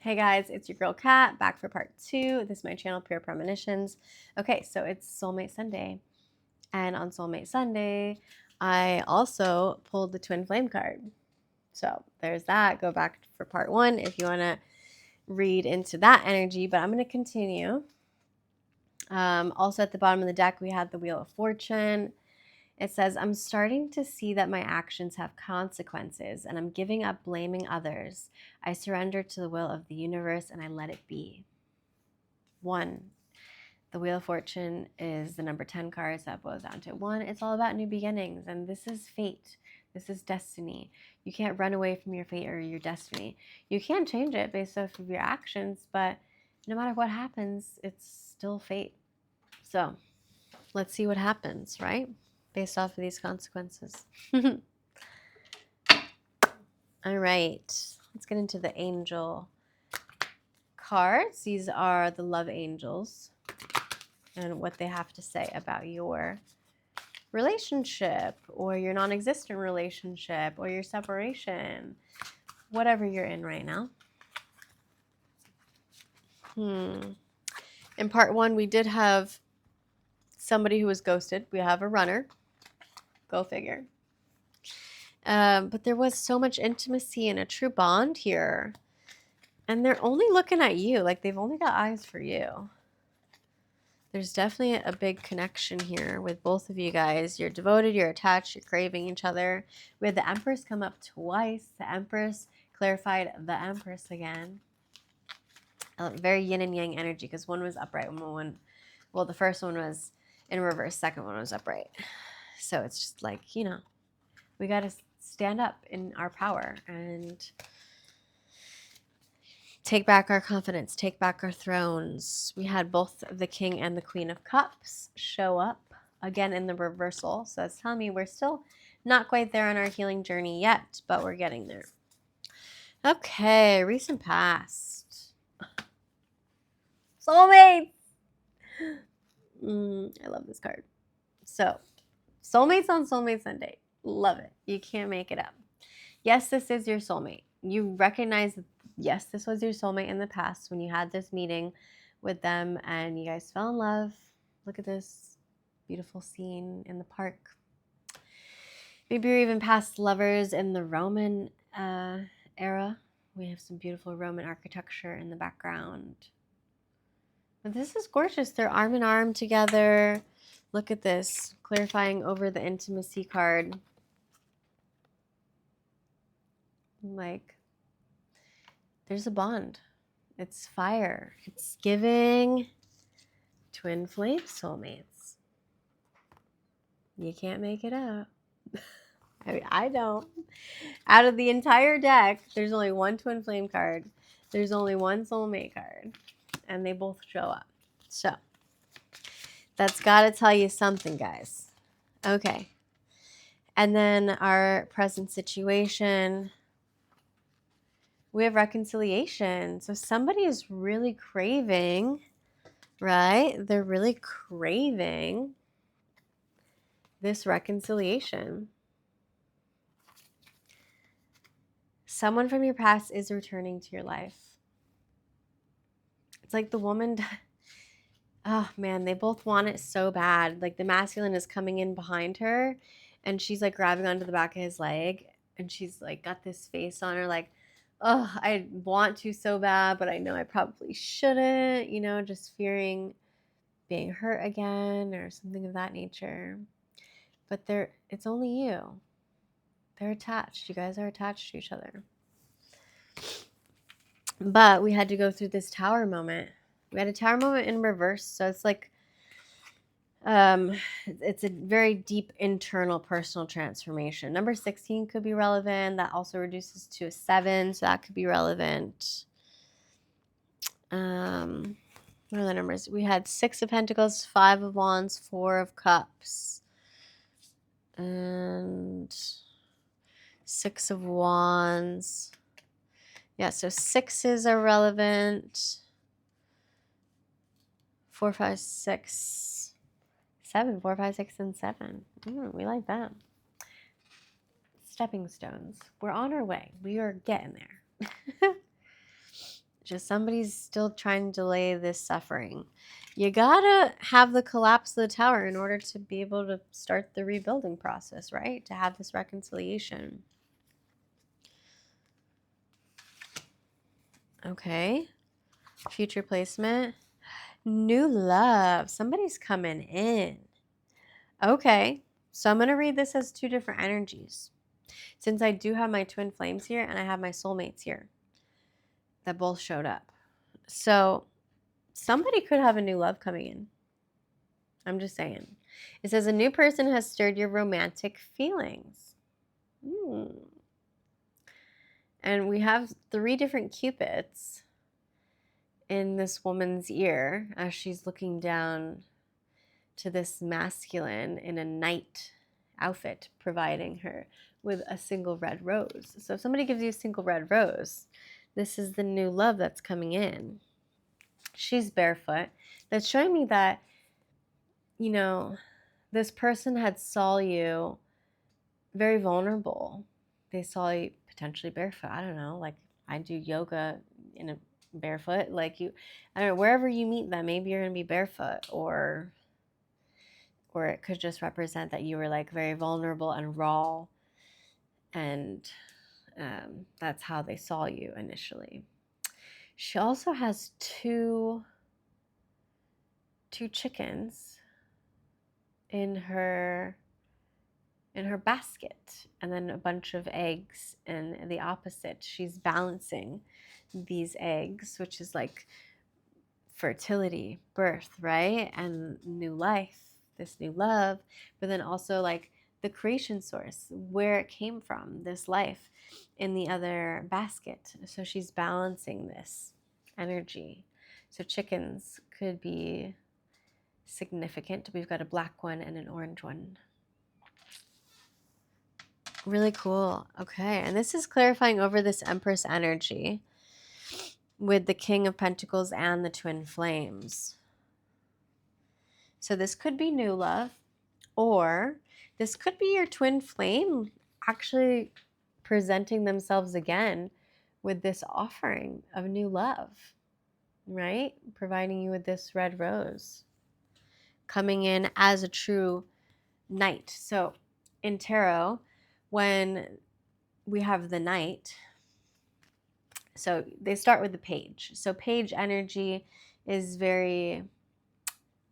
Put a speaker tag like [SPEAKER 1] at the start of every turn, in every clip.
[SPEAKER 1] Hey guys, it's your girl Kat back for part 2. This is my channel, Pure Premonitions. Okay, so it's Soulmate Sunday. And on Soulmate Sunday, I also pulled the Twin Flame card. So there's that. Go back for part 1 if you want to read into that energy. But I'm going to continue. Also at the bottom of the deck, we had the Wheel of Fortune. It says, I'm starting to see that my actions have consequences and I'm giving up blaming others. I surrender to the will of the universe and I let it be. 1. The Wheel of Fortune is the number 10 cards that boils down to 1. It's all about new beginnings, and this is fate. This is destiny. You can't run away from your fate or your destiny. You can change it based off of your actions, but no matter what happens, it's still fate. So let's see what happens, right? Based off of these consequences. All right, let's get into the angel cards. These are the love angels and what they have to say about your relationship or your non-existent relationship or your separation, whatever you're in right now. In part 1, we did have somebody who was ghosted. We have a runner. Go figure. But there was so much intimacy and a true bond here. And they're only looking at you. Like, they've only got eyes for you. There's definitely a big connection here with both of you guys. You're devoted, you're attached, you're craving each other. We had the Empress come up twice. The Empress clarified the Empress again. Very yin and yang energy, because one was upright, well, the first one was in reverse, second one was upright. So it's just like, we got to stand up in our power and take back our confidence, take back our thrones. We had both the King and the Queen of Cups show up again in the reversal. So that's telling me we're still not quite there on our healing journey yet, but we're getting there. Okay, recent past. Soulmates! I love this card. So, soulmates on Soulmate Sunday. Love it. You can't make it up. Yes, this is your soulmate. You recognize that, yes, this was your soulmate in the past when you had this meeting with them and you guys fell in love. Look at this beautiful scene in the park. Maybe you're even past lovers in the Roman era. We have some beautiful Roman architecture in the background. But this is gorgeous. They're arm in arm together. Look at this, clarifying over the intimacy card. Like, there's a bond. It's fire. It's giving twin flame soulmates. You can't make it up. I mean, I don't. Out of the entire deck, there's only one twin flame card. There's only one soulmate card. And they both show up. So, that's got to tell you something, guys. Okay. And then our present situation, we have reconciliation. So somebody is really craving, right? They're really craving this reconciliation. Someone from your past is returning to your life. It's like the woman, oh man, they both want it so bad. Like the masculine is coming in behind her and she's like grabbing onto the back of his leg and she's like got this face on her like, oh, I want to so bad, but I know I probably shouldn't, just fearing being hurt again or something of that nature. But it's only you. They're attached. You guys are attached to each other. But we had to go through this tower moment. We had a tower moment in reverse. So it's like, it's a very deep internal personal transformation. Number 16 could be relevant. That also reduces to a 7. So that could be relevant. What are the numbers? We had 6 of Pentacles, 5 of Wands, 4 of Cups, and 6 of Wands. Yeah, so 6s are relevant. 4, 5, 6, 7. 4, 5, 6, and 7. We like that. Stepping stones. We're on our way. We are getting there. Just somebody's still trying to delay this suffering. You gotta have the collapse of the tower in order to be able to start the rebuilding process, right? To have this reconciliation. Okay. Future placement. New love. Somebody's coming in. Okay. So I'm going to read this as two different energies. Since I do have my twin flames here and I have my soulmates here that both showed up. So somebody could have a new love coming in. I'm just saying. It says a new person has stirred your romantic feelings. And we have 3 different cupids in this woman's ear as she's looking down to this masculine in a knight outfit, providing her with a single red rose. So if somebody gives you a single red rose, this is the new love that's coming in. She's barefoot. That's showing me that, you know, this person had saw you very vulnerable. They saw you potentially barefoot. I don't know, like I do yoga in a barefoot. Like you, I don't know, wherever you meet them, maybe you're gonna be barefoot, or it could just represent that you were like very vulnerable and raw, and that's how they saw you initially. She also has two chickens in her basket, and then a bunch of eggs in the opposite. She's balancing these eggs, which is like fertility, birth, right? And new life, this new love, but then also like the creation source, where it came from, this life in the other basket. So she's balancing this energy. So chickens could be significant. We've got a black one and an orange one. Really cool. Okay, and this is clarifying over this Empress energy with the King of Pentacles and the Twin Flames. So this could be new love, or this could be your twin flame actually presenting themselves again with this offering of new love, right? Providing you with this red rose, coming in as a true knight. So in tarot, when we have the knight, so they start with the page. So page energy is very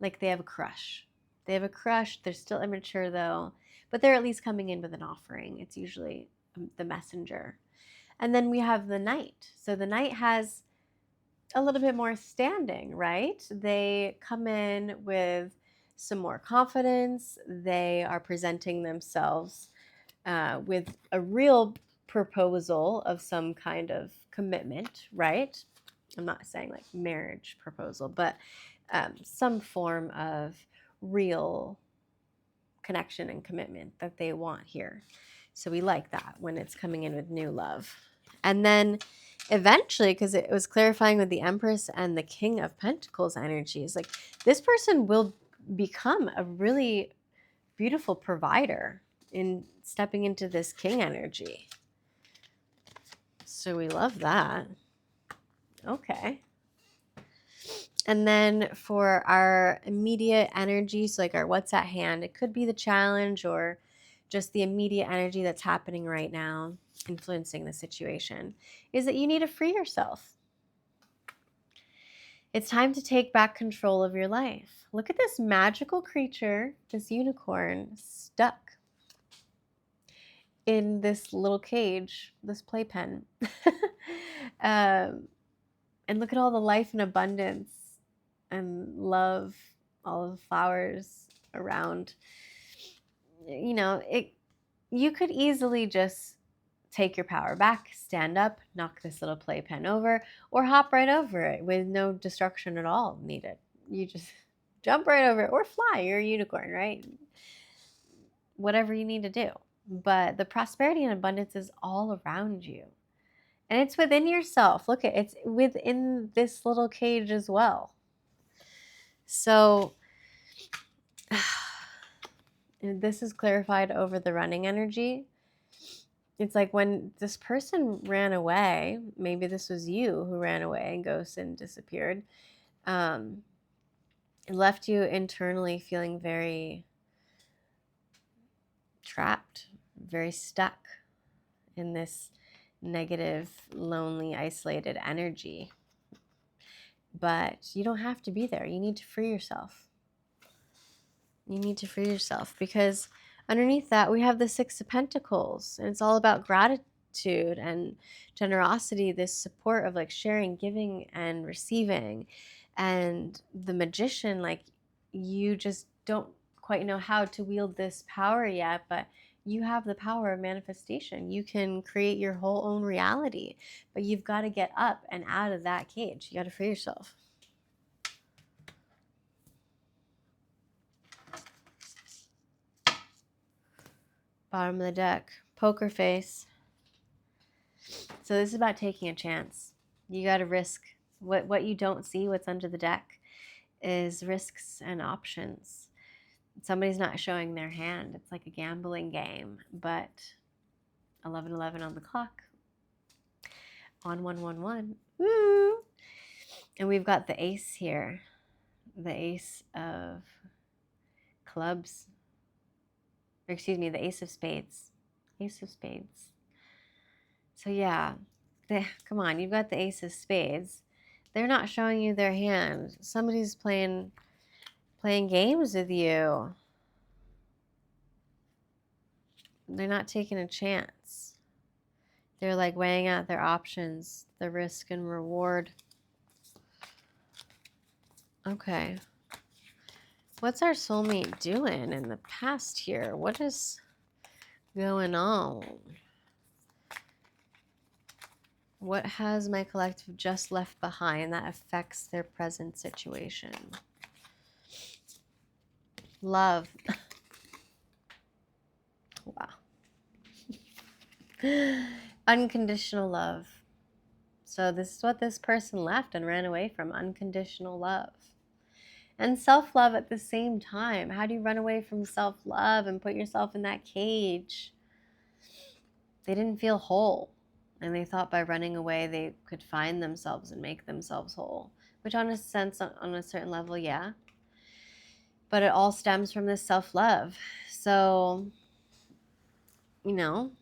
[SPEAKER 1] like they have a crush. They have a crush. They're still immature though, but they're at least coming in with an offering. It's usually the messenger. And then we have the knight. So the knight has a little bit more standing, right? They come in with some more confidence. They are presenting themselves with a real proposal of some kind of commitment, right? I'm not saying like marriage proposal, but some form of real connection and commitment that they want here. So we like that when it's coming in with new love. And then eventually, because it was clarifying with the Empress and the King of Pentacles energies, like this person will become a really beautiful provider in stepping into this King energy. So we love that. Okay. And then for our immediate energy, so like our what's at hand, it could be the challenge or just the immediate energy that's happening right now, influencing the situation, is that you need to free yourself. It's time to take back control of your life. Look at this magical creature, this unicorn, stuck in this little cage, this playpen. And look at all the life and abundance and love, all of the flowers around. You know, you could easily just take your power back, stand up, knock this little playpen over, or hop right over it with no destruction at all needed. You just jump right over it or fly. You're a unicorn, right? Whatever you need to do. But the prosperity and abundance is all around you. And it's within yourself. Look at it's within this little cage as well. So this is clarified over the running energy. it's like when this person ran away, maybe this was you who ran away and ghosted and disappeared, it left you internally feeling very trapped, very stuck in this negative, lonely, isolated energy. But you don't have to be there. You need to free yourself. You need to free yourself, because underneath that we have the Six of Pentacles, and it's all about gratitude and generosity, this support of like sharing, giving, and receiving. And the Magician, like, you just don't quite know how to wield this power yet, but you have the power of manifestation. You can create your whole own reality, but you've got to get up and out of that cage. You got to free yourself. Bottom of the deck, poker face. So this is about taking a chance. You got to risk what you don't see. What's under the deck is risks and options. Somebody's not showing their hand. It's like a gambling game, but 11:11 on the clock. On 111. Woo! And we've got the ace here. The ace of clubs. Or excuse me, the ace of spades. Ace of spades. So yeah, come on, you've got the ace of spades. They're not showing you their hand. Somebody's playing games with you. They're not taking a chance. They're like weighing out their options, the risk and reward. Okay. What's our soulmate doing in the past here? What is going on? What has my collective just left behind that affects their present situation? Love. Wow. Unconditional love. So this is what this person left and ran away from, unconditional love. And self-love at the same time. How do you run away from self-love and put yourself in that cage? They didn't feel whole. And they thought by running away they could find themselves and make themselves whole. Which on a sense, on a certain level, yeah. But it all stems from this self-love. So, you know,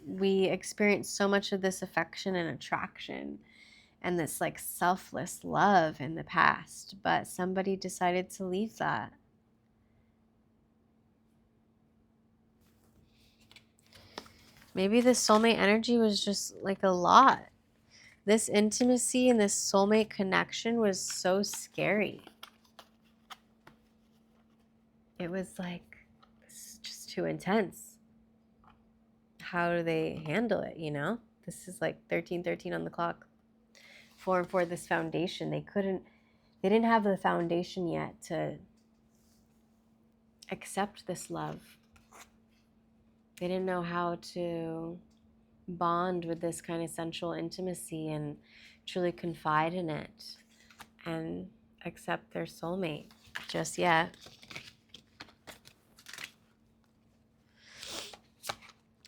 [SPEAKER 1] we experience so much of this affection and attraction and this like selfless love in the past, but somebody decided to leave that. Maybe this soulmate energy was just like a lot. This intimacy and this soulmate connection was so scary. It was like, this is just too intense. How do they handle it, you know? This is like 13:13 on the clock. 4 and 4, this foundation. They didn't have the foundation yet to accept this love. They didn't know how to bond with this kind of sensual intimacy and truly confide in it and accept their soulmate just yet.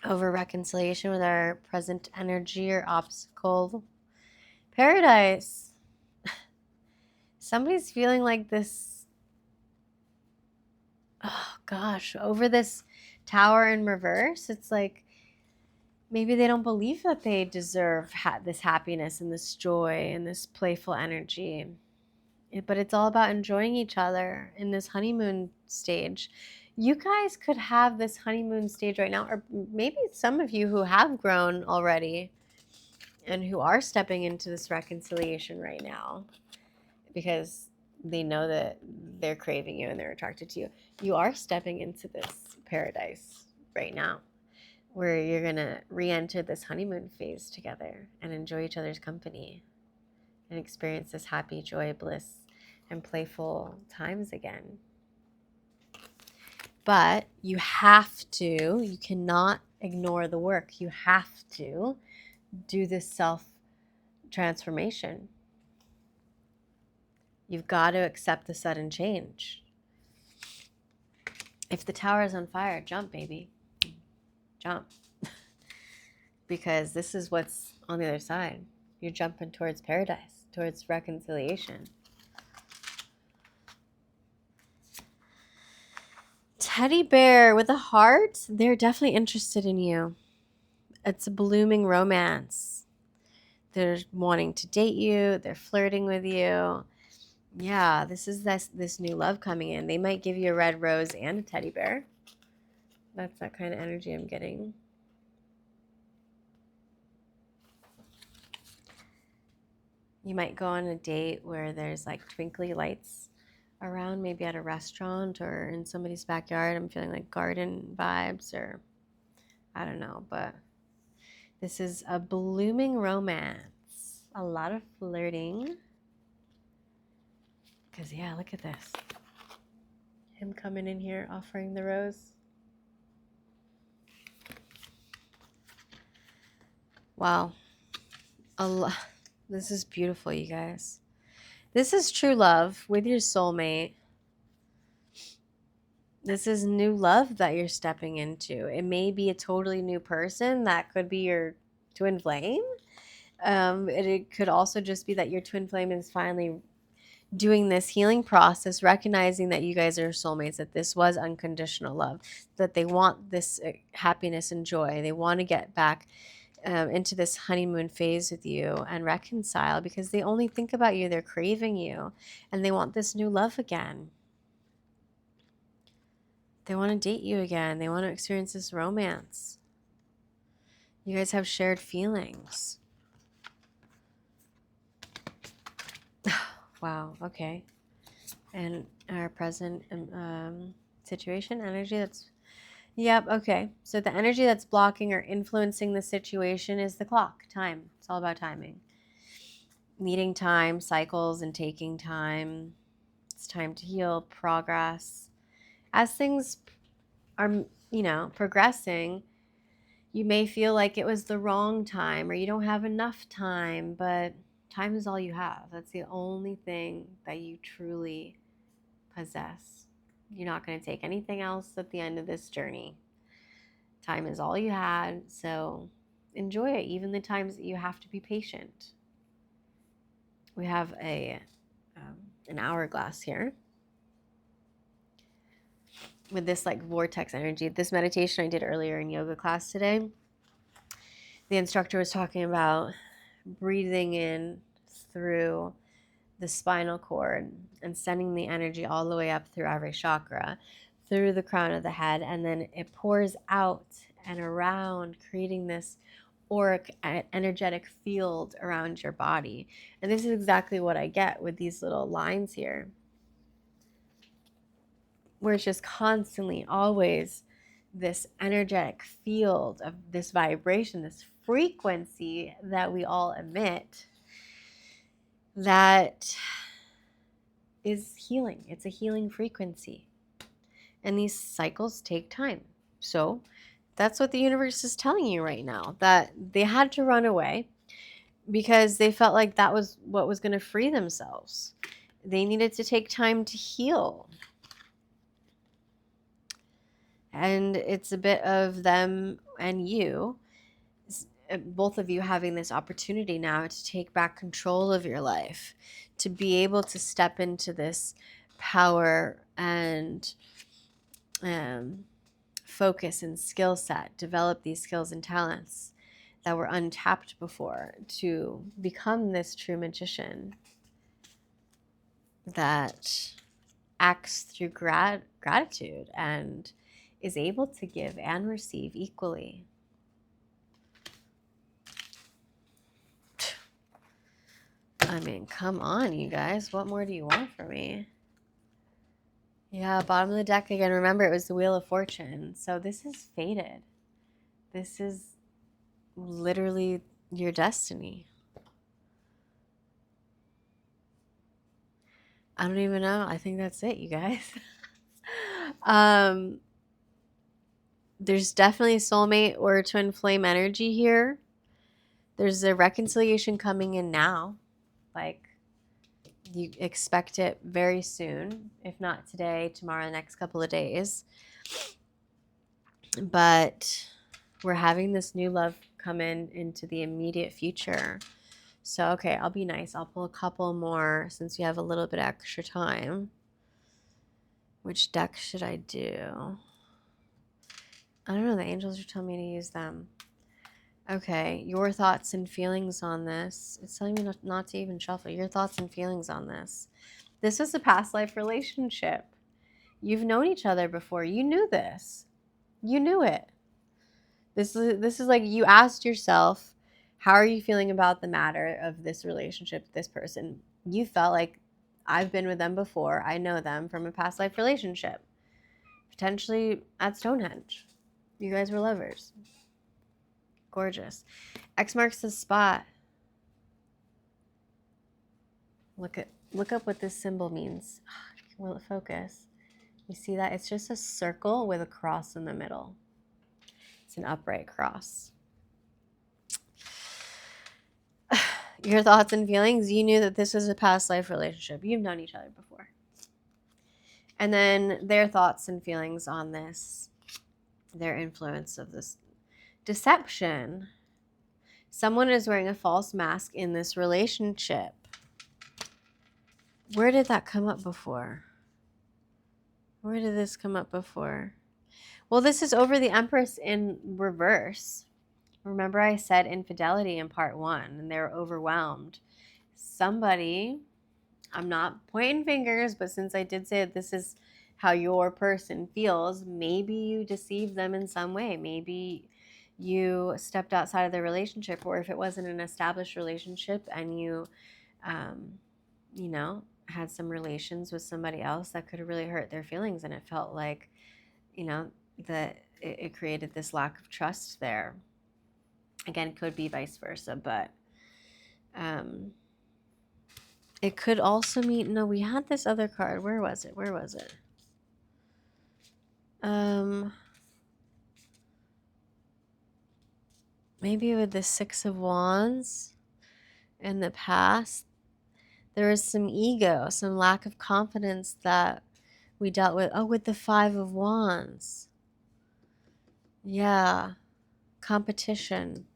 [SPEAKER 1] Over reconciliation with our present energy or obstacle. Paradise. Somebody's feeling like this, oh gosh, over this Tower in reverse. It's like maybe they don't believe that they deserve this happiness and this joy and this playful energy. But it's all about enjoying each other in this honeymoon stage. You guys could have this honeymoon stage right now, or maybe some of you who have grown already and who are stepping into this reconciliation right now because they know that they're craving you and they're attracted to you. You are stepping into this paradise right now where you're going to re-enter this honeymoon phase together and enjoy each other's company and experience this happy, joy, bliss, and playful times again. But you cannot ignore the work. You have to do this self-transformation. You've got to accept the sudden change. If the tower is on fire, jump, baby. Jump. because this is what's on the other side. You're jumping towards paradise, towards reconciliation. Teddy bear with a heart, they're definitely interested in you. It's a blooming romance. They're wanting to date you. They're flirting with you. Yeah, this is this new love coming in. They might give you a red rose and a teddy bear. That's that kind of energy I'm getting. You might go on a date where there's like twinkly lights around, maybe at a restaurant or in somebody's backyard. I'm feeling like garden vibes, or I don't know, but this is a blooming romance. A lot of flirting. Because, yeah, look at this. Him coming in here offering the rose. Wow. This is beautiful, you guys. This is true love with your soulmate. This is new love that you're stepping into. It may be a totally new person. That could be your twin flame. It could also just be that your twin flame is finally doing this healing process, recognizing that you guys are soulmates, that this was unconditional love, that they want this happiness and joy. They want to get back into this honeymoon phase with you and reconcile, because they only think about you. They're craving you, and they want this new love again. They want to date you again. They want to experience this romance. You guys have shared feelings. Wow, okay. And our present situation, energy that's... Yep, okay. So the energy that's blocking or influencing the situation is the clock, time. It's all about timing. Needing time, cycles, and taking time. It's time to heal, progress. As things are, progressing, you may feel like it was the wrong time or you don't have enough time, but time is all you have. That's the only thing that you truly possess. You're not going to take anything else at the end of this journey. Time is all you had, so enjoy it, even the times that you have to be patient. We have an hourglass here with this like vortex energy. This meditation I did earlier in yoga class today, the instructor was talking about breathing in through the spinal cord and sending the energy all the way up through every chakra, through the crown of the head, and then it pours out and around, creating this auric energetic field around your body. And this is exactly what I get with these little lines here, where it's just constantly, always this energetic field of this vibration, this frequency that we all emit, that is healing. It's a healing frequency. And these cycles take time. So that's what the universe is telling you right now, that they had to run away because they felt like that was what was going to free themselves. They needed to take time to heal. And it's a bit of them and you, both of you having this opportunity now to take back control of your life, to be able to step into this power and focus and skill set, develop these skills and talents that were untapped before, to become this true magician that acts through gratitude and is able to give and receive equally. I mean, come on, you guys. What more do you want from me? Yeah, bottom of the deck again. Remember, it was the Wheel of Fortune. So this is fated. This is literally your destiny. I don't even know. I think that's it, you guys. There's definitely soulmate or twin flame energy here. There's a reconciliation coming in now. Like, you expect it very soon, if not today, tomorrow, the next couple of days. But we're having this new love come into the immediate future. So, okay, I'll be nice. I'll pull a couple more since you have a little bit extra time. Which deck should I do? I don't know. The angels are telling me to use them. Okay, your thoughts and feelings on this. It's telling me not to even shuffle. Your thoughts and feelings on this. This was a past life relationship. You've known each other before. You knew this. You knew it. This is like you asked yourself, how are you feeling about the matter of this relationship with this person? You felt like I've been with them before. I know them from a past life relationship. Potentially at Stonehenge. You guys were lovers. Gorgeous. X marks the spot. Look up what this symbol means. Will it focus? You see that? It's just a circle with a cross in the middle. It's an upright cross. Your thoughts and feelings. You knew that this was a past life relationship. You've known each other before. And then their thoughts and feelings on this. Their influence of this deception. Someone is wearing a false mask in this relationship. Where did that come up before? Where did this come up before? Well, this is over the Empress in reverse. Remember I said infidelity in part 1 and they're overwhelmed. Somebody, I'm not pointing fingers, but since I did say that this is how your person feels, maybe you deceived them in some way. Maybe you stepped outside of the relationship, or if it wasn't an established relationship and you, had some relations with somebody else that could have really hurt their feelings, and it felt like, that it created this lack of trust there. Again, it could be vice versa, but it could also mean, no, we had this other card. Where was it? Maybe with the Six of Wands in the past, there was some ego, some lack of confidence that we dealt with. Oh, with the Five of Wands. Yeah. Competition.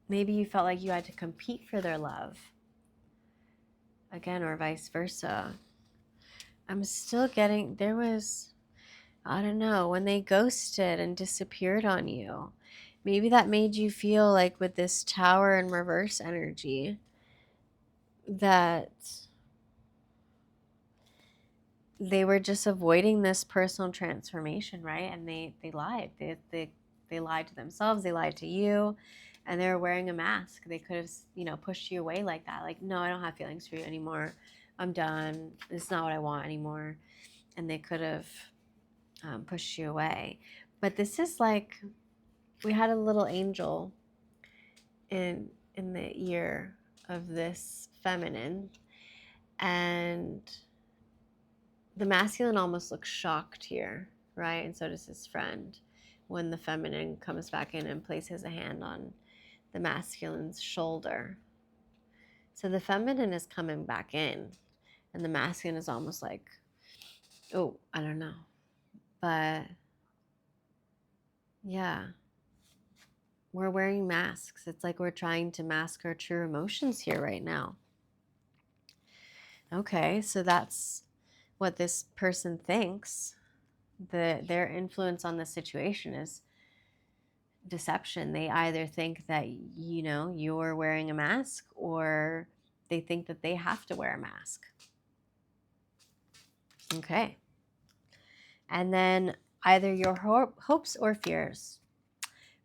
[SPEAKER 1] Maybe you felt like you had to compete for their love. Again, or vice versa. I'm still getting, there was, I don't know, when they ghosted and disappeared on you. Maybe that made you feel like with this Tower and reverse energy that they were just avoiding this personal transformation, right? And they lied. They lied to themselves. They lied to you. And they were wearing a mask. They could have, pushed you away like that. Like, no, I don't have feelings for you anymore. I'm done. It's not what I want anymore. And they could have pushed you away. But this is like, we had a little angel in the ear of this feminine, and the masculine almost looks shocked here, right? And so does his friend when the feminine comes back in and places a hand on the masculine's shoulder. So the feminine is coming back in, and the masculine is almost like, oh, I don't know. But yeah, we're wearing masks. It's like we're trying to mask our true emotions here right now. Okay, so that's what this person thinks. Their influence on the situation is deception. They either think that, you're wearing a mask, or they think that they have to wear a mask. Okay. And then either your hopes or fears.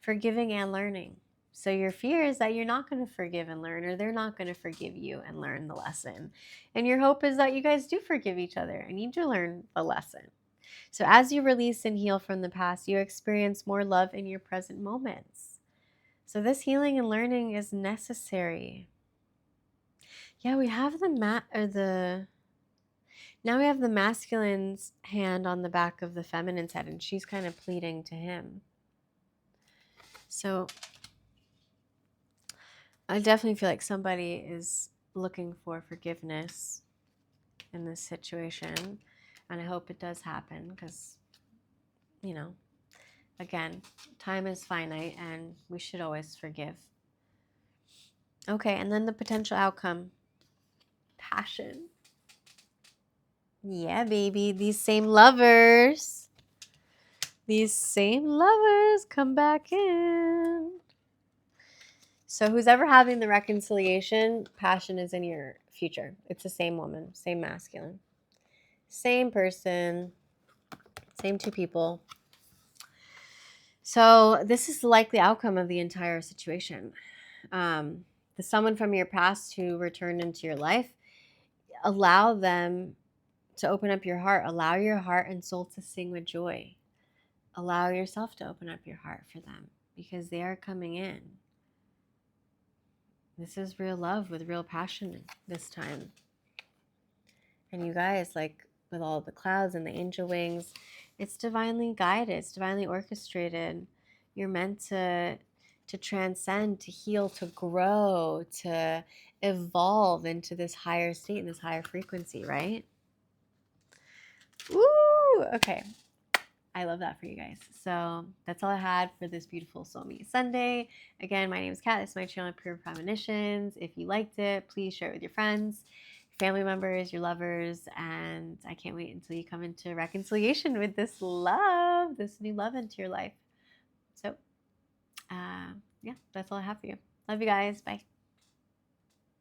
[SPEAKER 1] Forgiving and learning. So your fear is that you're not going to forgive and learn, or they're not going to forgive you and learn the lesson. And your hope is that you guys do forgive each other and you do learn the lesson. So as you release and heal from the past, you experience more love in your present moments. So this healing and learning is necessary. Yeah, we have now we have the masculine's hand on the back of the feminine's head, and she's kind of pleading to him. So I definitely feel like somebody is looking for forgiveness in this situation, and I hope it does happen, because, Again, time is finite and we should always forgive. Okay, and then the potential outcome. Passion. Yeah, baby. These same lovers come back in. So who's ever having the reconciliation, passion is in your future. It's the same woman, same masculine, same person, same two people. So this is the likely outcome of the entire situation. The someone from your past who returned into your life, allow them to open up your heart. Allow your heart and soul to sing with joy. Allow yourself to open up your heart for them because they are coming in. This is real love with real passion this time. And you guys, like with all the clouds and the angel wings, it's divinely guided, it's divinely orchestrated. You're meant to transcend, to heal, to grow, to evolve into this higher state and this higher frequency, right? Woo! Okay. I love that for you guys. So that's all I had for this beautiful Soulmate Sunday. Again, my name is Kat. This is my channel, Pure Premonitions. If you liked it, please share it with your friends, family members, your lovers, and I can't wait until you come into reconciliation with this love, this new love into your life. So, yeah, that's all I have for you. Love you guys. Bye.